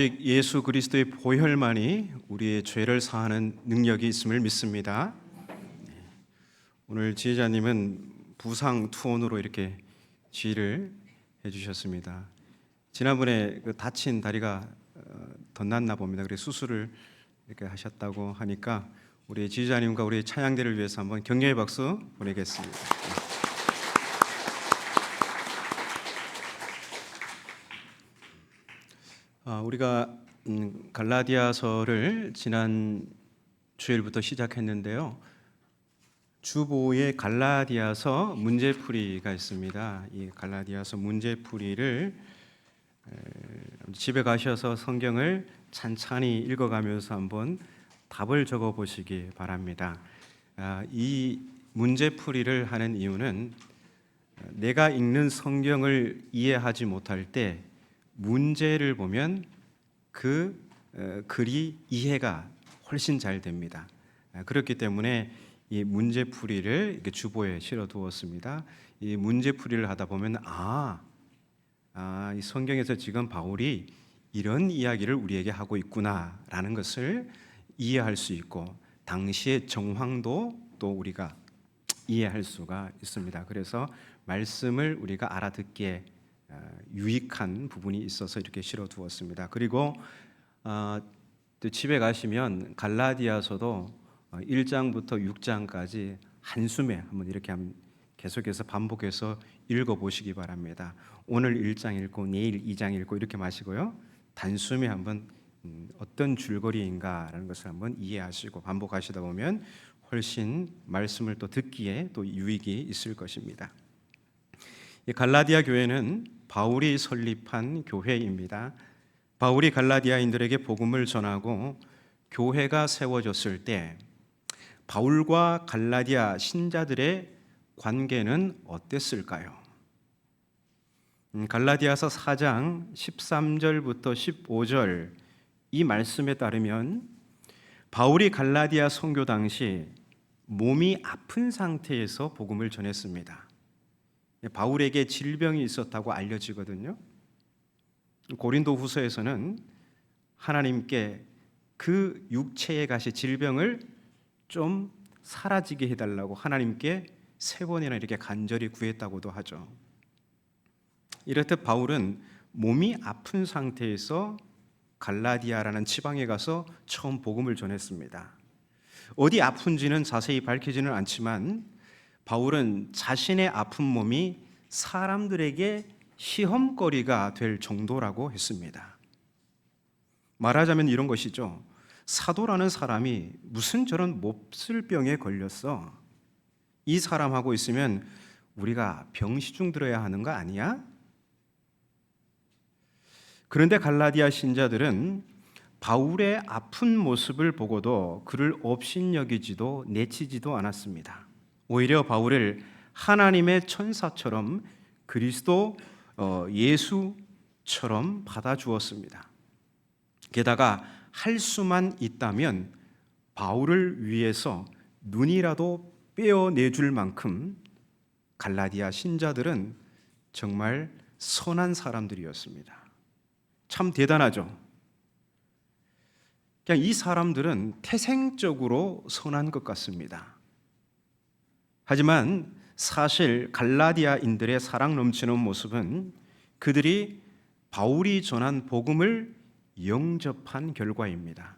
예수 그리스도의 보혈만이 우리의 죄를 사하는 능력이 있음을 믿습니다. 오늘 지혜자님은 부상 투혼으로 이렇게 지휘를 해주셨습니다. 지난번에 다친 다리가 덧났나 봅니다. 그래서 수술을 이렇게 하셨다고 하니까 우리 지혜자님과 우리 찬양대를 위해서 한번 격려의 박수 보내겠습니다. 우리가 갈라디아서를 지난 주일부터 시작했는데요. 주보에 갈라디아서 문제풀이가 있습니다. 이 갈라디아서 문제풀이를 집에 가셔서 성경을 찬찬히 읽어가면서 한번 답을 적어 보시기 바랍니다. 이 문제풀이를 하는 이유는 내가 읽는 성경을 이해하지 못할 때 문제를 보면 그 글이 이해가 훨씬 잘 됩니다. 그렇기 때문에 이 문제풀이를 이렇게 주보에 실어 두었습니다. 이 문제풀이를 하다 보면 이 성경에서 지금 바울이 이런 이야기를 우리에게 하고 있구나라는 것을 이해할 수 있고 당시의 정황도 또 우리가 이해할 수가 있습니다. 그래서 말씀을 우리가 알아듣기에 유익한 부분이 있어서 이렇게 실어 두었습니다. 그리고 또 집에 가시면 갈라디아서도 1장부터 6장까지 한숨에 한번 이렇게 계속해서 반복해서 읽어 보시기 바랍니다. 오늘 1장 읽고 내일 2장 읽고 이렇게 마시고요. 단숨에 한번 어떤 줄거리인가라는 것을 한번 이해하시고 반복하시다 보면 훨씬 말씀을 또 듣기에 또 유익이 있을 것입니다. 이 갈라디아 교회는 바울이 설립한 교회입니다. 바울이 갈라디아인들에게 복음을 전하고 교회가 세워졌을 때 바울과 갈라디아 신자들의 관계는 어땠을까요? 갈라디아서 4장 13절부터 15절 이 말씀에 따르면 바울이 갈라디아 선교 당시 몸이 아픈 상태에서 복음을 전했습니다. 바울에게 질병이 있었다고 알려지거든요. 고린도 후서에서는 하나님께 그 육체에 가시 질병을 좀 사라지게 해달라고 하나님께 3번이나 이렇게 간절히 구했다고도 하죠. 이렇듯 바울은 몸이 아픈 상태에서 갈라디아라는 지방에 가서 처음 복음을 전했습니다. 어디 아픈지는 자세히 밝히지는 않지만 바울은 자신의 아픈 몸이 사람들에게 시험거리가 될 정도라고 했습니다. 말하자면 이런 것이죠. 사도라는 사람이 무슨 저런 몹쓸 병에 걸렸어? 이 사람하고 있으면 우리가 병시중 들어야 하는 거 아니야? 그런데 갈라디아 신자들은 바울의 아픈 모습을 보고도 그를 업신여기지도 내치지도 않았습니다. 오히려 바울을 하나님의 천사처럼 그리스도 예수처럼 받아주었습니다. 게다가 할 수만 있다면 바울을 위해서 눈이라도 빼어내줄 만큼 갈라디아 신자들은 정말 선한 사람들이었습니다. 참 대단하죠. 그냥 이 사람들은 태생적으로 선한 것 같습니다. 하지만 사실 갈라디아인들의 사랑 넘치는 모습은 그들이 바울이 전한 복음을 영접한 결과입니다.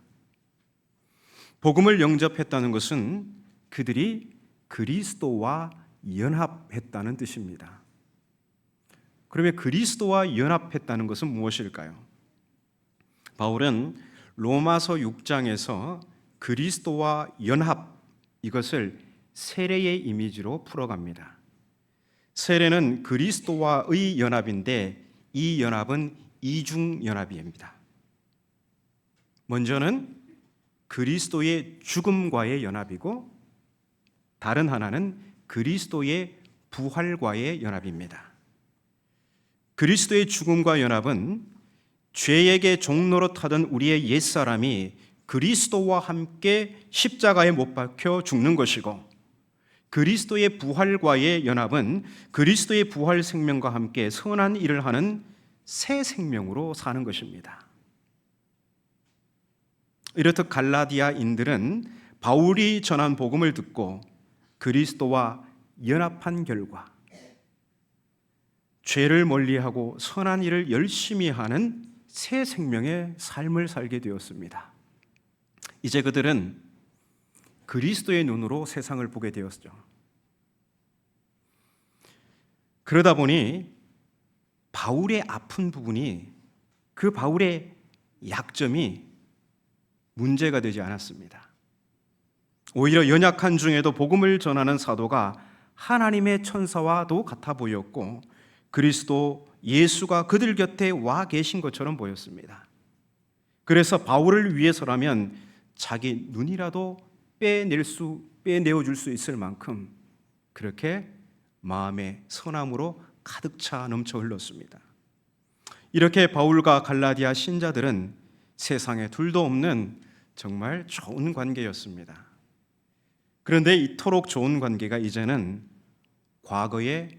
복음을 영접했다는 것은 그들이 그리스도와 연합했다는 뜻입니다. 그러면 그리스도와 연합했다는 것은 무엇일까요? 바울은 로마서 6장에서 그리스도와 연합 이것을 세례의 이미지로 풀어갑니다. 세례는 그리스도와의 연합인데 이 연합은 이중연합입니다. 먼저는 그리스도의 죽음과의 연합이고 다른 하나는 그리스도의 부활과의 연합입니다. 그리스도의 죽음과 연합은 죄에게 종노릇하던 우리의 옛사람이 그리스도와 함께 십자가에 못 박혀 죽는 것이고 그리스도의 부활과의 연합은 그리스도의 부활 생명과 함께 선한 일을 하는 새 생명으로 사는 것입니다. 이렇듯 갈라디아인들은 바울이 전한 복음을 듣고 그리스도와 연합한 결과 죄를 멀리하고 선한 일을 열심히 하는 새 생명의 삶을 살게 되었습니다. 이제 그들은 그리스도의 눈으로 세상을 보게 되었죠. 그러다 보니 바울의 아픈 부분이, 그 바울의 약점이 문제가 되지 않았습니다. 오히려 연약한 중에도 복음을 전하는 사도가 하나님의 천사와도 같아 보였고 그리스도 예수가 그들 곁에 와 계신 것처럼 보였습니다. 그래서 바울을 위해서라면 자기 눈이라도 빼내어줄 수 있을 만큼 그렇게 마음의 선함으로 가득 차 넘쳐 흘렀습니다. 이렇게 바울과 갈라디아 신자들은 세상에 둘도 없는 정말 좋은 관계였습니다. 그런데 이토록 좋은 관계가 이제는 과거의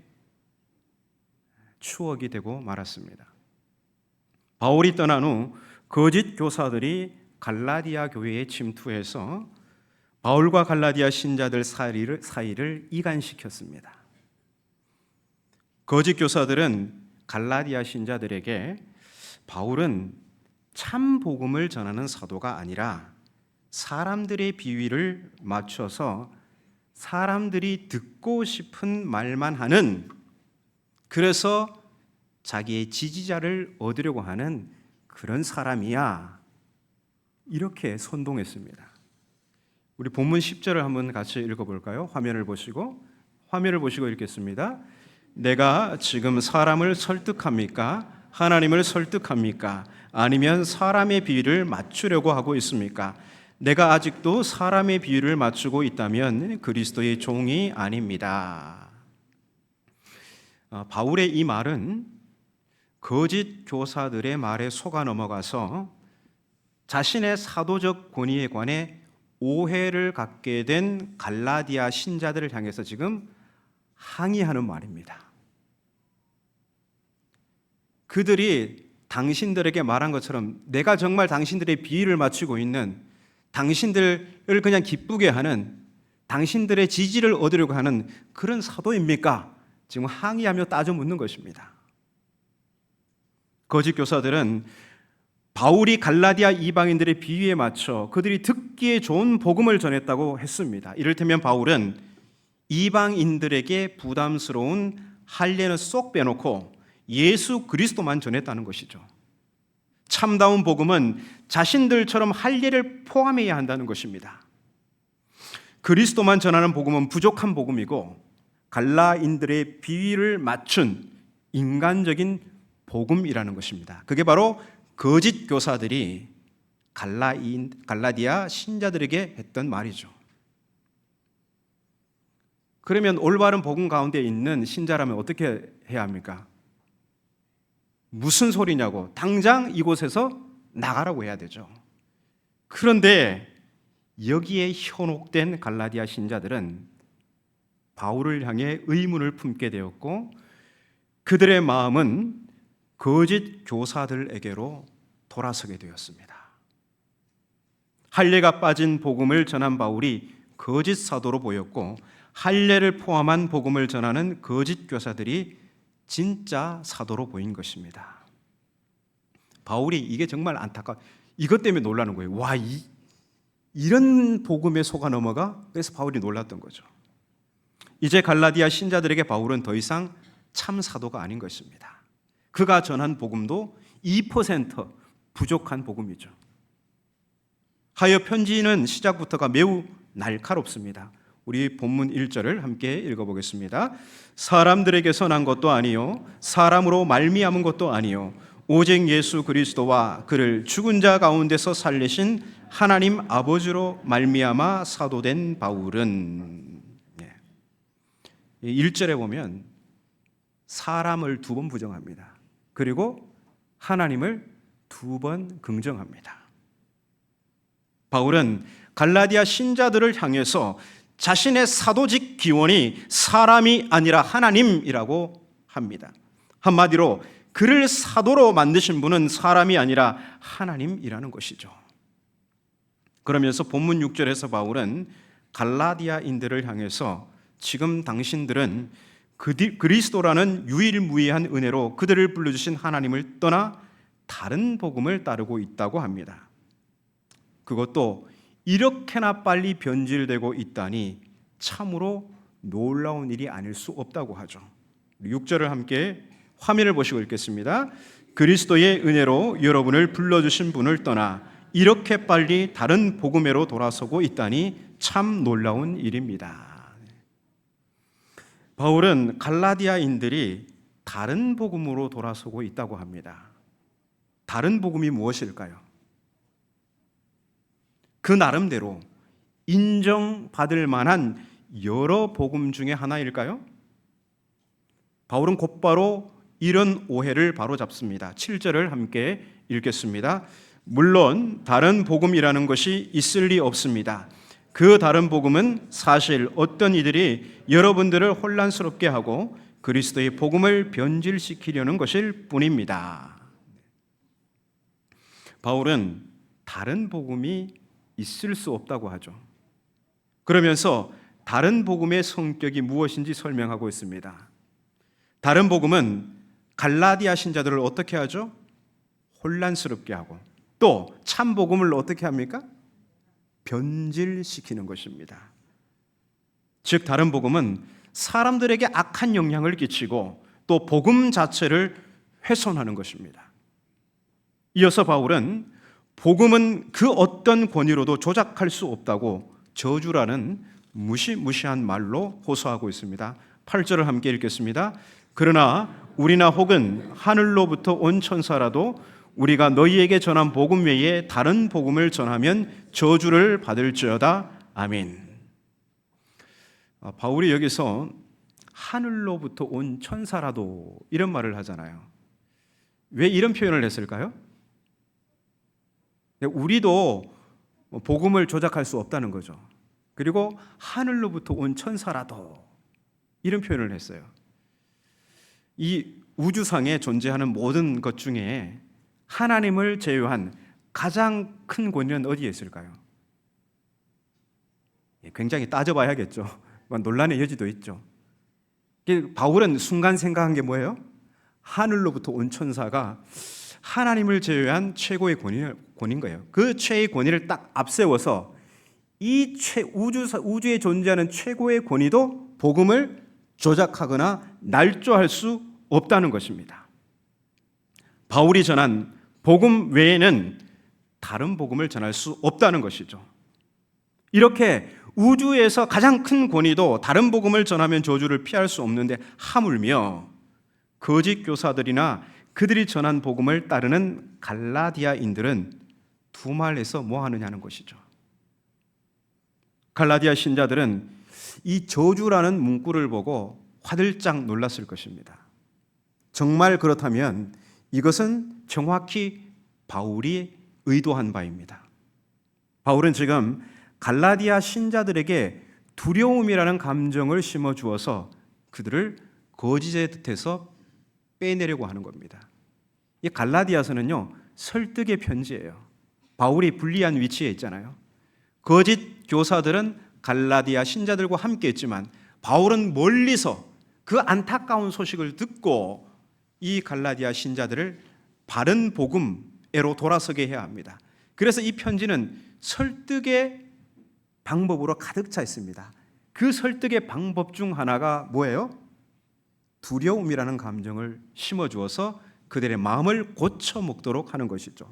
추억이 되고 말았습니다. 바울이 떠난 후 거짓 교사들이 갈라디아 교회에 침투해서 바울과 갈라디아 신자들 사이를 이간시켰습니다. 거짓 교사들은 갈라디아 신자들에게 바울은 참 복음을 전하는 사도가 아니라 사람들의 비위를 맞춰서 사람들이 듣고 싶은 말만 하는, 그래서 자기의 지지자를 얻으려고 하는 그런 사람이야, 이렇게 선동했습니다. 우리 본문 10절을 한번 같이 읽어볼까요? 화면을 보시고 읽겠습니다. 내가 지금 사람을 설득합니까? 하나님을 설득합니까? 아니면 사람의 비위를 맞추려고 하고 있습니까? 내가 아직도 사람의 비위를 맞추고 있다면 그리스도의 종이 아닙니다. 바울의 이 말은 거짓 교사들의 말에 속아 넘어가서 자신의 사도적 권위에 관해 오해를 갖게 된 갈라디아 신자들을 향해서 지금 항의하는 말입니다. 그들이 당신들에게 말한 것처럼 내가 정말 당신들의 비위를 맞추고 있는, 당신들을 그냥 기쁘게 하는, 당신들의 지지를 얻으려고 하는 그런 사도입니까? 지금 항의하며 따져 묻는 것입니다. 거짓 교사들은 바울이 갈라디아 이방인들의 비위에 맞춰 그들이 듣기에 좋은 복음을 전했다고 했습니다. 이를테면 바울은 이방인들에게 부담스러운 할례는 쏙 빼놓고 예수 그리스도만 전했다는 것이죠. 참다운 복음은 자신들처럼 할례를 포함해야 한다는 것입니다. 그리스도만 전하는 복음은 부족한 복음이고 갈라인들의 비위를 맞춘 인간적인 복음이라는 것입니다. 그게 바로 거짓 교사들이 갈라디아 신자들에게 했던 말이죠. 그러면 올바른 복음 가운데 있는 신자라면 어떻게 해야 합니까? 무슨 소리냐고, 당장 이곳에서 나가라고 해야 되죠. 그런데 여기에 현혹된 갈라디아 신자들은 바울을 향해 의문을 품게 되었고 그들의 마음은 거짓 교사들에게로 돌아서게 되었습니다. 할례가 빠진 복음을 전한 바울이 거짓 사도로 보였고 할례를 포함한 복음을 전하는 거짓 교사들이 진짜 사도로 보인 것입니다. 바울이 이게 정말 이것 때문에 놀라는 거예요. 와, 이런 복음에 속아 넘어가? 그래서 바울이 놀랐던 거죠. 이제 갈라디아 신자들에게 바울은 더 이상 참 사도가 아닌 것입니다. 그가 전한 복음도 2% 부족한 복음이죠. 하여 편지는 시작부터가 매우 날카롭습니다. 우리 본문 1절을 함께 읽어보겠습니다. 사람들에게서 난 것도 아니요 사람으로 말미암은 것도 아니요 오직 예수 그리스도와 그를 죽은 자 가운데서 살리신 하나님 아버지로 말미암아 사도된 바울은, 1절에 보면 사람을 2번 부정합니다. 그리고 하나님을 2번 긍정합니다. 바울은 갈라디아 신자들을 향해서 자신의 사도직 기원이 사람이 아니라 하나님이라고 합니다. 한마디로 그를 사도로 만드신 분은 사람이 아니라 하나님이라는 것이죠. 그러면서 본문 6절에서 바울은 갈라디아인들을 향해서 지금 당신들은 그리스도라는 유일무이한 은혜로 그들을 불러주신 하나님을 떠나 다른 복음을 따르고 있다고 합니다. 그것도 이렇게나 빨리 변질되고 있다니 참으로 놀라운 일이 아닐 수 없다고 하죠. 6절을 함께 화면을 보시고 읽겠습니다. 그리스도의 은혜로 여러분을 불러주신 분을 떠나 이렇게 빨리 다른 복음으로 돌아서고 있다니 참 놀라운 일입니다. 바울은 갈라디아인들이 다른 복음으로 돌아서고 있다고 합니다. 다른 복음이 무엇일까요? 그 나름대로 인정받을 만한 여러 복음 중에 하나일까요? 바울은 곧바로 이런 오해를 바로잡습니다. 7절을 함께 읽겠습니다. 물론 다른 복음이라는 것이 있을 리 없습니다. 그 다른 복음은 사실 어떤 이들이 여러분들을 혼란스럽게 하고 그리스도의 복음을 변질시키려는 것일 뿐입니다. 바울은 다른 복음이 있을 수 없다고 하죠. 그러면서 다른 복음의 성격이 무엇인지 설명하고 있습니다. 다른 복음은 갈라디아 신자들을 어떻게 하죠? 혼란스럽게 하고 또 참 복음을 어떻게 합니까? 변질시키는 것입니다. 즉 다른 복음은 사람들에게 악한 영향을 끼치고 또 복음 자체를 훼손하는 것입니다. 이어서 바울은 복음은 그 어떤 권위로도 조작할 수 없다고 저주라는 무시무시한 말로 호소하고 있습니다. 8절을 함께 읽겠습니다. 그러나 우리나 혹은 하늘로부터 온 천사라도 우리가 너희에게 전한 복음 외에 다른 복음을 전하면 저주를 받을지어다. 아멘. 바울이 여기서 하늘로부터 온 천사라도 이런 말을 하잖아요. 왜 이런 표현을 했을까요? 우리도 복음을 조작할 수 없다는 거죠. 그리고 하늘로부터 온 천사라도 이런 표현을 했어요. 이 우주상에 존재하는 모든 것 중에 하나님을 제외한 가장 큰 권위는 어디에 있을까요? 굉장히 따져봐야겠죠. 논란의 여지도 있죠. 바울은 순간 생각한 게 뭐예요? 하늘로부터 온 천사가 하나님을 제외한 최고의 권위인 거예요. 그 최의 권위를 딱 앞세워서 이 우주에 존재하는 최고의 권위도 복음을 조작하거나 날조할 수 없다는 것입니다. 바울이 전한 복음 외에는 다른 복음을 전할 수 없다는 것이죠. 이렇게 우주에서 가장 큰 권위도 다른 복음을 전하면 저주를 피할 수 없는데 하물며 거짓 교사들이나 그들이 전한 복음을 따르는 갈라디아인들은 두말해서 뭐 하느냐는 것이죠. 갈라디아 신자들은 이 저주라는 문구를 보고 화들짝 놀랐을 것입니다. 정말 그렇다면 이것은 정확히 바울이 의도한 바입니다. 바울은 지금 갈라디아 신자들에게 두려움이라는 감정을 심어주어서 그들을 거짓의 뜻에서 빼내려고 하는 겁니다. 이 갈라디아서는요, 설득의 편지예요. 바울이 불리한 위치에 있잖아요. 거짓 교사들은 갈라디아 신자들과 함께 있지만 바울은 멀리서 그 안타까운 소식을 듣고 이 갈라디아 신자들을 바른 복음으로 돌아서게 해야 합니다. 그래서 이 편지는 설득의 방법으로 가득 차 있습니다. 그 설득의 방법 중 하나가 뭐예요? 두려움이라는 감정을 심어주어서 그들의 마음을 고쳐 먹도록 하는 것이죠.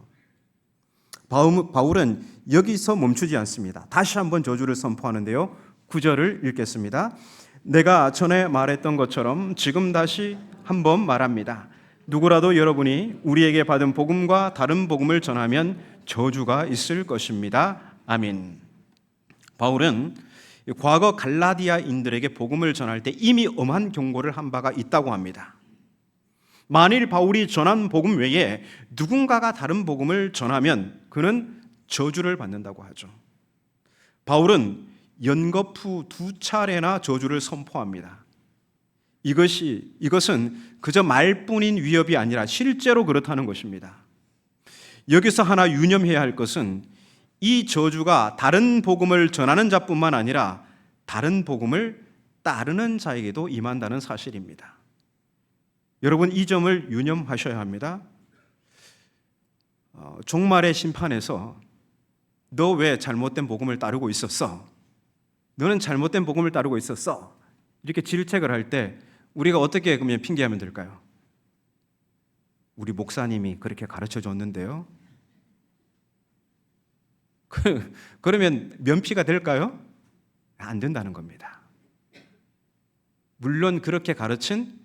바울은 여기서 멈추지 않습니다. 다시 한번 저주를 선포하는데요. 9절을 읽겠습니다. 내가 전에 말했던 것처럼 지금 다시 한번 말합니다. 누구라도 여러분이 우리에게 받은 복음과 다른 복음을 전하면 저주가 있을 것입니다. 아멘. 바울은 과거 갈라디아인들에게 복음을 전할 때 이미 엄한 경고를 한 바가 있다고 합니다. 만일 바울이 전한 복음 외에 누군가가 다른 복음을 전하면 그는 저주를 받는다고 하죠. 바울은 연거푸 2차례나 저주를 선포합니다. 이것은 그저 말뿐인 위협이 아니라 실제로 그렇다는 것입니다. 여기서 하나 유념해야 할 것은 이 저주가 다른 복음을 전하는 자뿐만 아니라 다른 복음을 따르는 자에게도 임한다는 사실입니다. 여러분, 이 점을 유념하셔야 합니다. 종말의 심판에서 너 왜 잘못된 복음을 따르고 있었어? 너는 잘못된 복음을 따르고 있었어. 이렇게 질책을 할 때 우리가 어떻게 그러면 핑계하면 될까요? 우리 목사님이 그렇게 가르쳐 줬는데요. 그러면 면피가 될까요? 안 된다는 겁니다. 물론 그렇게 가르친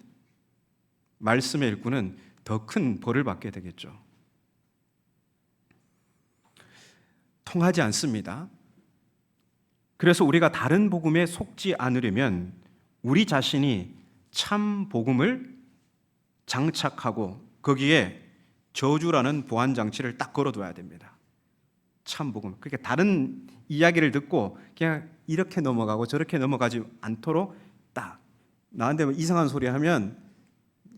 말씀의 일꾼은 더 큰 벌을 받게 되겠죠. 통하지 않습니다. 그래서 우리가 다른 복음에 속지 않으려면 우리 자신이 참 복음을 장착하고 거기에 저주라는 보안 장치를 딱 걸어둬야 됩니다. 참 복음. 그러니까 다른 이야기를 듣고 그냥 이렇게 넘어가고 저렇게 넘어가지 않도록 딱 나한테 뭐 이상한 소리 하면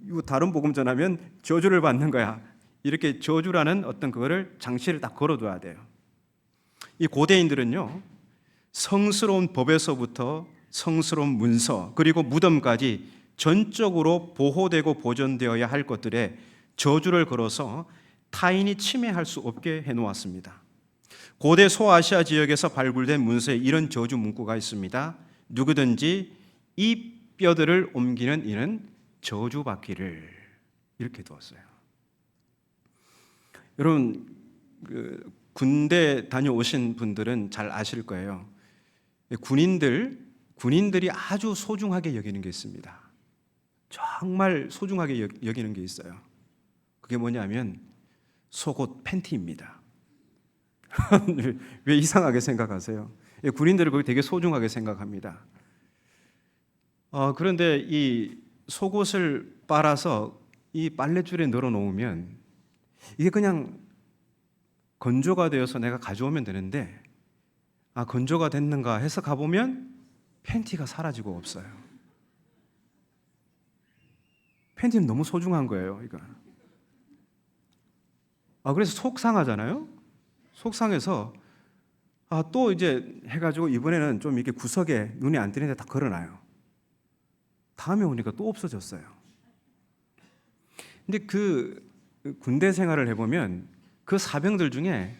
이거 다른 복음 전하면 저주를 받는 거야. 이렇게 저주라는 어떤 그거를 장치를 딱 걸어둬야 돼요. 이 고대인들은요, 성스러운 법에서부터 성스러운 문서 그리고 무덤까지 전적으로 보호되고 보존되어야 할 것들에 저주를 걸어서 타인이 침해할 수 없게 해놓았습니다. 고대 소아시아 지역에서 발굴된 문서에 이런 저주 문구가 있습니다. 누구든지 이 뼈들을 옮기는 이는 저주받기를, 이렇게 두었어요. 여러분, 군대 다녀오신 분들은 잘 아실 거예요. 군인들이 아주 소중하게 여기는 게 있습니다. 정말 소중하게 여기는 게 있어요. 그게 뭐냐면 속옷 팬티입니다. 왜 이상하게 생각하세요? 군인들은 그걸 되게 소중하게 생각합니다. 그런데 이 속옷을 빨아서 이 빨랫줄에 널어 놓으면 이게 그냥 건조가 되어서 내가 가져오면 되는데, 건조가 됐는가 해서 가보면 팬티가 사라지고 없어요. 팬티는 너무 소중한 거예요, 이거. 그래서 속상하잖아요. 속상해서 또 이제 해가지고 이번에는 좀 이렇게 구석에 눈이 안 띄는 데 다 걸어놔요. 다음에 오니까 또 없어졌어요. 근데 그 군대 생활을 해보면 그 사병들 중에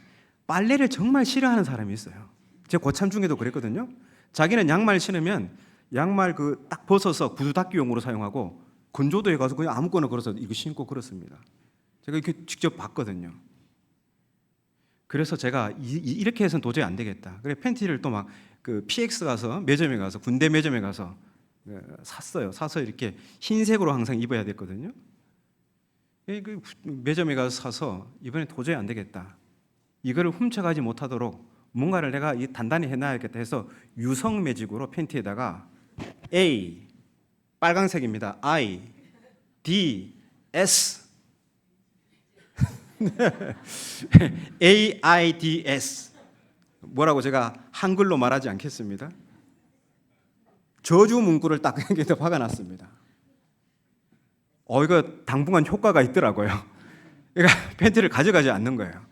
빨래를 정말 싫어하는 사람이 있어요. 제 고참 중에도 그랬거든요. 자기는 양말 신으면 양말 그 딱 벗어서 구두 닦기용으로 사용하고 건조도에 가서 그냥 아무거나 걸어서 이거 신고 그렇습니다. 제가 이렇게 직접 봤거든요. 그래서 제가 이렇게 해서는 도저히 안 되겠다. 그래 팬티를 또 막 그 PX 가서 매점에 가서 군대 매점에 가서 샀어요. 사서 이렇게 흰색으로 항상 입어야 됐거든요. 그 매점에 가서 사서 이번에 도저히 안 되겠다. 이거를 훔쳐가지 못하도록 뭔가를 내가 단단히 해놔야겠다 해서 유성 매직으로 팬티에다가 A 빨강색입니다. I D S AIDS 뭐라고 제가 한글로 말하지 않겠습니다. 저주 문구를 딱 여기다 박아놨습니다. 이거 당분간 효과가 있더라고요. 그러니까 팬티를 가져가지 않는 거예요.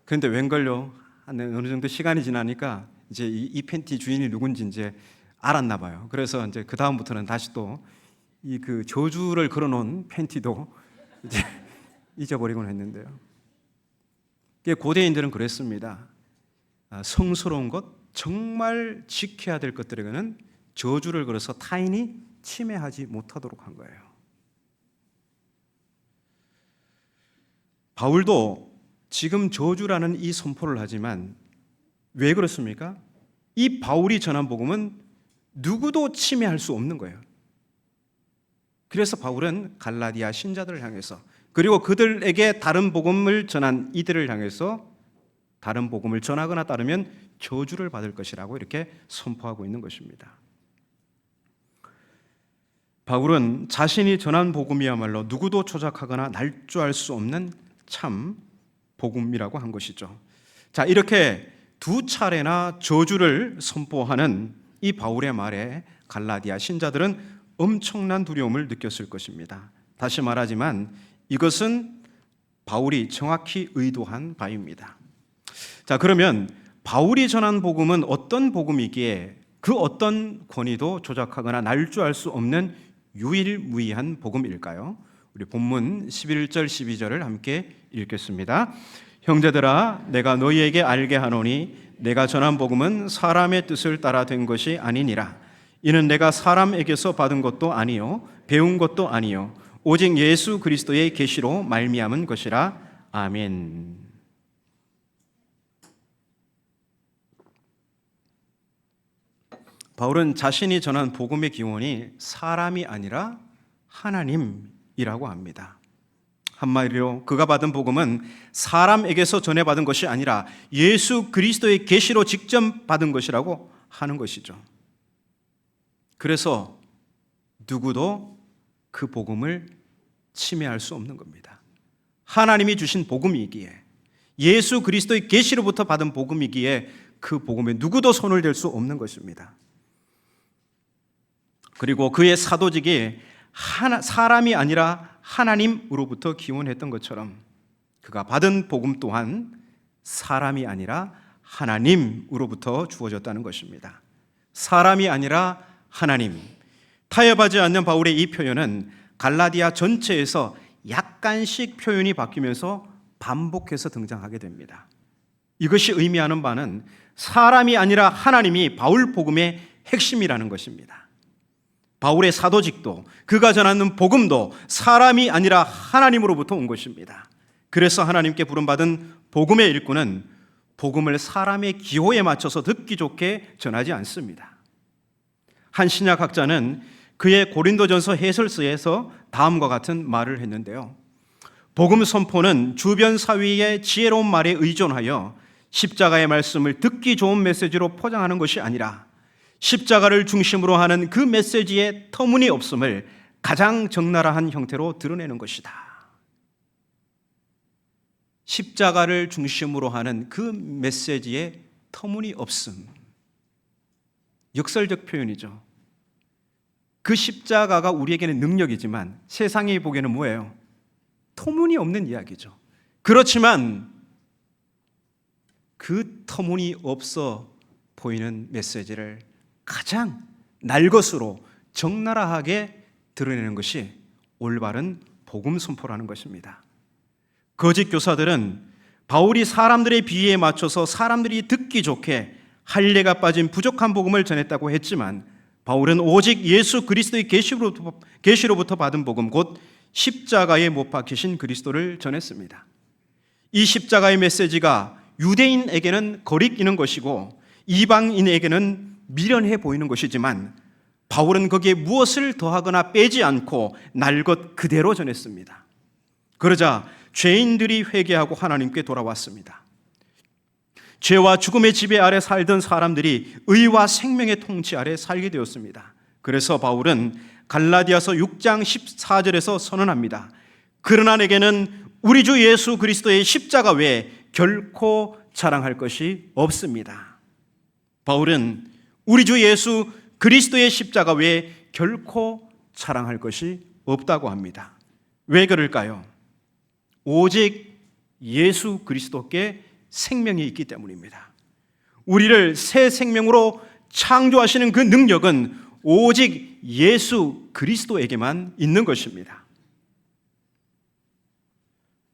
그런데 웬걸요? 어느 정도 시간이 지나니까 이제 이 팬티 주인이 누군지 이제 알았나 봐요. 그래서 이제 그 다음부터는 다시 또 이 그 저주를 걸어놓은 팬티도 이제 잊어버리곤 했는데요. 고대인들은 그랬습니다. 성스러운 것, 정말 지켜야 될 것들에게는 저주를 걸어서 타인이 침해하지 못하도록 한 거예요. 바울도 지금 저주라는 이 선포를 하지만 왜 그렇습니까? 이 바울이 전한 복음은 누구도 침해할 수 없는 거예요. 그래서 바울은 갈라디아 신자들을 향해서 그리고 그들에게 다른 복음을 전한 이들을 향해서 다른 복음을 전하거나 따르면 저주를 받을 것이라고 이렇게 선포하고 있는 것입니다. 바울은 자신이 전한 복음이야말로 누구도 조작하거나 날조할 수 없는 참 복음이라고 한 것이죠. 자, 이렇게 두 차례나 저주를 선포하는 이 바울의 말에 갈라디아 신자들은 엄청난 두려움을 느꼈을 것입니다. 다시 말하지만 이것은 바울이 정확히 의도한 바입니다. 자, 그러면 바울이 전한 복음은 어떤 복음이기에 그 어떤 권위도 조작하거나 날조할 수 없는 유일무이한 복음일까요? 우리 본문 11절 12절을 함께 읽겠습니다. 형제들아, 내가 너희에게 알게 하노니 내가 전한 복음은 사람의 뜻을 따라 된 것이 아니니라. 이는 내가 사람에게서 받은 것도 아니요 배운 것도 아니요 오직 예수 그리스도의 계시로 말미암은 것이라. 아멘. 바울은 자신이 전한 복음의 기원이 사람이 아니라 하나님이라고 합니다. 한마디로 그가 받은 복음은 사람에게서 전해받은 것이 아니라 예수 그리스도의 계시로 직접 받은 것이라고 하는 것이죠. 그래서 누구도 그 복음을 침해할 수 없는 겁니다. 하나님이 주신 복음이기에, 예수 그리스도의 계시로부터 받은 복음이기에 그 복음에 누구도 손을 댈 수 없는 것입니다. 그리고 그의 사도직이 사람이 아니라 하나님으로부터 기원했던 것처럼 그가 받은 복음 또한 사람이 아니라 하나님으로부터 주어졌다는 것입니다. 사람이 아니라 하나님. 타협하지 않는 바울의 이 표현은 갈라디아 전체에서 약간씩 표현이 바뀌면서 반복해서 등장하게 됩니다. 이것이 의미하는 바는 사람이 아니라 하나님이 바울 복음의 핵심이라는 것입니다. 바울의 사도직도 그가 전하는 복음도 사람이 아니라 하나님으로부터 온 것입니다. 그래서 하나님께 부름받은 복음의 일꾼은 복음을 사람의 기호에 맞춰서 듣기 좋게 전하지 않습니다. 한 신약학자는 그의 고린도전서 해설서에서 다음과 같은 말을 했는데요. 복음 선포는 주변 사회의 지혜로운 말에 의존하여 십자가의 말씀을 듣기 좋은 메시지로 포장하는 것이 아니라 십자가를 중심으로 하는 그 메시지의 터무니없음을 가장 적나라한 형태로 드러내는 것이다. 십자가를 중심으로 하는 그 메시지의 터무니없음. 역설적 표현이죠. 그 십자가가 우리에게는 능력이지만 세상이 보기에는 뭐예요? 터무니없는 이야기죠. 그렇지만 그 터무니없어 보이는 메시지를 가장 날것으로 적나라하게 드러내는 것이 올바른 복음 선포라는 것입니다. 거짓 교사들은 바울이 사람들의 비위에 맞춰서 사람들이 듣기 좋게 할례가 빠진 부족한 복음을 전했다고 했지만 바울은 오직 예수 그리스도의 계시로부터 받은 복음, 곧 십자가에 못 박히신 그리스도를 전했습니다. 이 십자가의 메시지가 유대인에게는 거리끼는 것이고 이방인에게는 미련해 보이는 것이지만 바울은 거기에 무엇을 더하거나 빼지 않고 날 것 그대로 전했습니다. 그러자 죄인들이 회개하고 하나님께 돌아왔습니다. 죄와 죽음의 지배 아래 살던 사람들이 의와 생명의 통치 아래 살게 되었습니다. 그래서 바울은 갈라디아서 6장 14절에서 선언합니다. 그러나 내게는 우리 주 예수 그리스도의 십자가 외에 결코 자랑할 것이 없습니다. 바울은 우리 주 예수 그리스도의 십자가 외에 결코 자랑할 것이 없다고 합니다. 왜 그럴까요? 오직 예수 그리스도께 생명이 있기 때문입니다. 우리를 새 생명으로 창조하시는 그 능력은 오직 예수 그리스도에게만 있는 것입니다.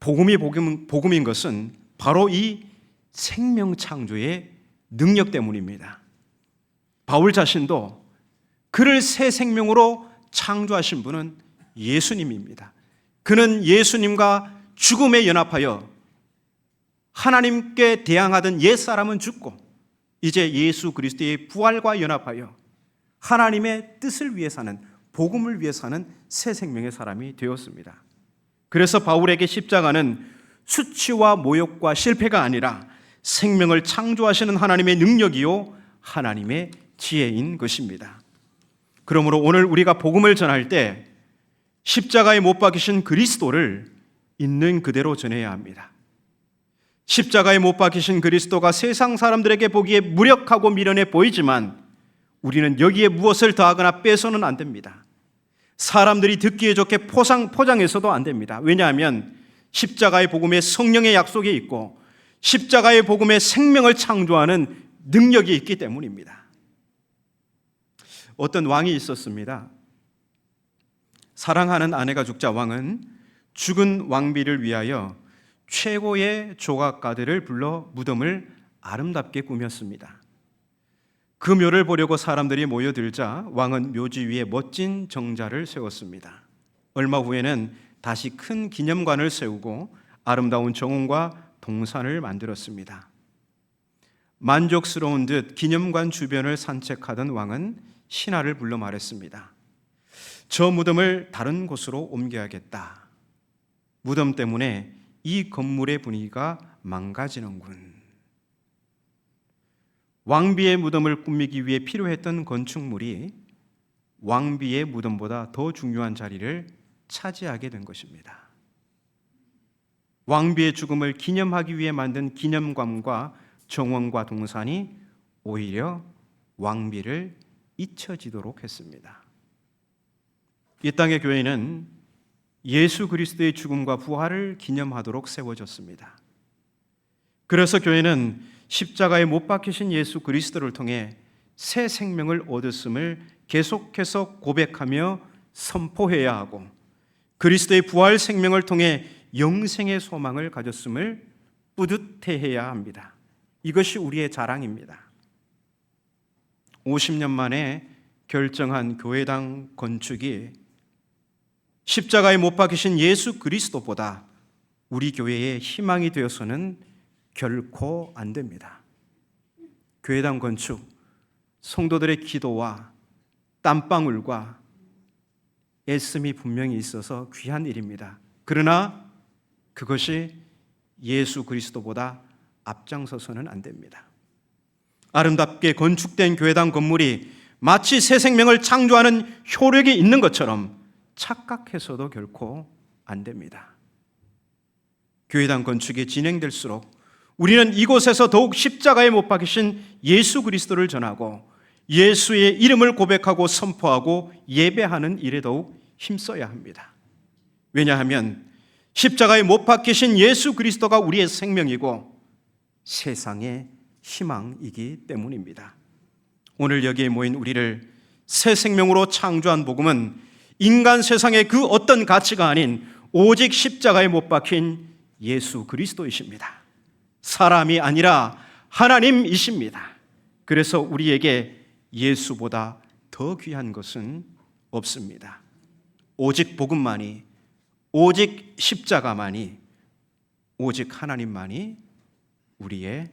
복음인 것은 바로 이 생명 창조의 능력 때문입니다. 바울 자신도 그를 새 생명으로 창조하신 분은 예수님입니다. 그는 예수님과 죽음에 연합하여 하나님께 대항하던 옛사람은 죽고 이제 예수 그리스도의 부활과 연합하여 하나님의 뜻을 위해 사는, 복음을 위해 사는 새 생명의 사람이 되었습니다. 그래서 바울에게 십자가는 수치와 모욕과 실패가 아니라 생명을 창조하시는 하나님의 능력이요 하나님의 지혜인 것입니다. 그러므로 오늘 우리가 복음을 전할 때 십자가에 못 박히신 그리스도를 있는 그대로 전해야 합니다. 십자가에 못 박히신 그리스도가 세상 사람들에게 보기에 무력하고 미련해 보이지만 우리는 여기에 무엇을 더하거나 빼서는 안 됩니다. 사람들이 듣기에 좋게 포장해서도 안 됩니다. 왜냐하면 십자가의 복음에 성령의 약속이 있고 십자가의 복음에 생명을 창조하는 능력이 있기 때문입니다. 어떤 왕이 있었습니다. 사랑하는 아내가 죽자 왕은 죽은 왕비를 위하여 최고의 조각가들을 불러 무덤을 아름답게 꾸몄습니다. 그 묘를 보려고 사람들이 모여들자 왕은 묘지 위에 멋진 정자를 세웠습니다. 얼마 후에는 다시 큰 기념관을 세우고 아름다운 정원과 동산을 만들었습니다. 만족스러운 듯 기념관 주변을 산책하던 왕은 신하를 불러 말했습니다. 저 무덤을 다른 곳으로 옮겨야겠다. 무덤 때문에 이 건물의 분위기가 망가지는군. 왕비의 무덤을 꾸미기 위해 필요했던 건축물이 왕비의 무덤보다 더 중요한 자리를 차지하게 된 것입니다. 왕비의 죽음을 기념하기 위해 만든 기념관과 정원과 동산이 오히려 왕비를 잊혀지도록 했습니다. 이 땅의 교회는 예수 그리스도의 죽음과 부활을 기념하도록 세워졌습니다. 그래서 교회는 십자가에 못 박히신 예수 그리스도를 통해 새 생명을 얻었음을 계속해서 고백하며 선포해야 하고, 그리스도의 부활 생명을 통해 영생의 소망을 가졌음을 뿌듯해해야 합니다. 이것이 우리의 자랑입니다. 50년 만에 결정한 교회당 건축이 십자가에 못 박히신 예수 그리스도보다 우리 교회의 희망이 되어서는 결코 안 됩니다. 교회당 건축, 성도들의 기도와 땀방울과 애씀이 분명히 있어서 귀한 일입니다. 그러나 그것이 예수 그리스도보다 앞장서서는 안 됩니다. 아름답게 건축된 교회당 건물이 마치 새 생명을 창조하는 효력이 있는 것처럼 착각해서도 결코 안 됩니다. 교회당 건축이 진행될수록 우리는 이곳에서 더욱 십자가에 못 박히신 예수 그리스도를 전하고 예수의 이름을 고백하고 선포하고 예배하는 일에 더욱 힘써야 합니다. 왜냐하면 십자가에 못 박히신 예수 그리스도가 우리의 생명이고 세상의 희망이기 때문입니다. 오늘 여기에 모인 우리를 새 생명으로 창조한 복음은 인간 세상의 그 어떤 가치가 아닌 오직 십자가에 못 박힌 예수 그리스도이십니다. 사람이 아니라 하나님이십니다. 그래서 우리에게 예수보다 더 귀한 것은 없습니다. 오직 복음만이, 오직 십자가만이, 오직 하나님만이 우리의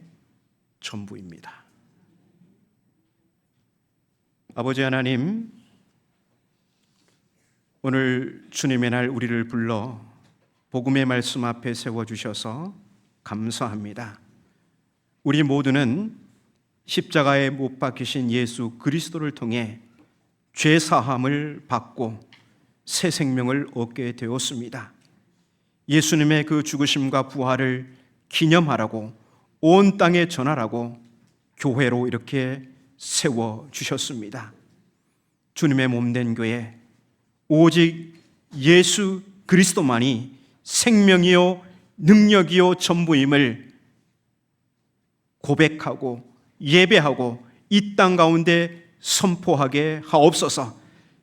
전부입니다. 아버지 하나님, 오늘 주님의 날 우리를 불러 복음의 말씀 앞에 세워주셔서 감사합니다. 우리 모두는 십자가에 못 박히신 예수 그리스도를 통해 죄 사함을 받고 새 생명을 얻게 되었습니다. 예수님의 그 죽으심과 부활을 기념하라고 온 땅에 전하라고 교회로 이렇게 세워주셨습니다. 주님의 몸된 교회, 오직 예수 그리스도만이 생명이요 능력이요 전부임을 고백하고 예배하고 이 땅 가운데 선포하게 하옵소서.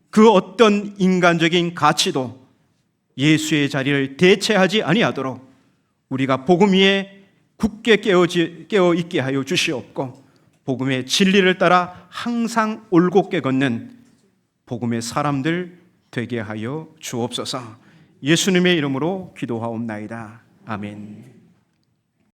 그 어떤 인간적인 가치도 예수의 자리를 대체하지 아니하도록 우리가 복음 위에 굳게 깨어 있게 하여 주시옵고, 복음의 진리를 따라 항상 올곧게 걷는 복음의 사람들 되게 하여 주옵소서. 예수님의 이름으로 기도하옵나이다. 아멘.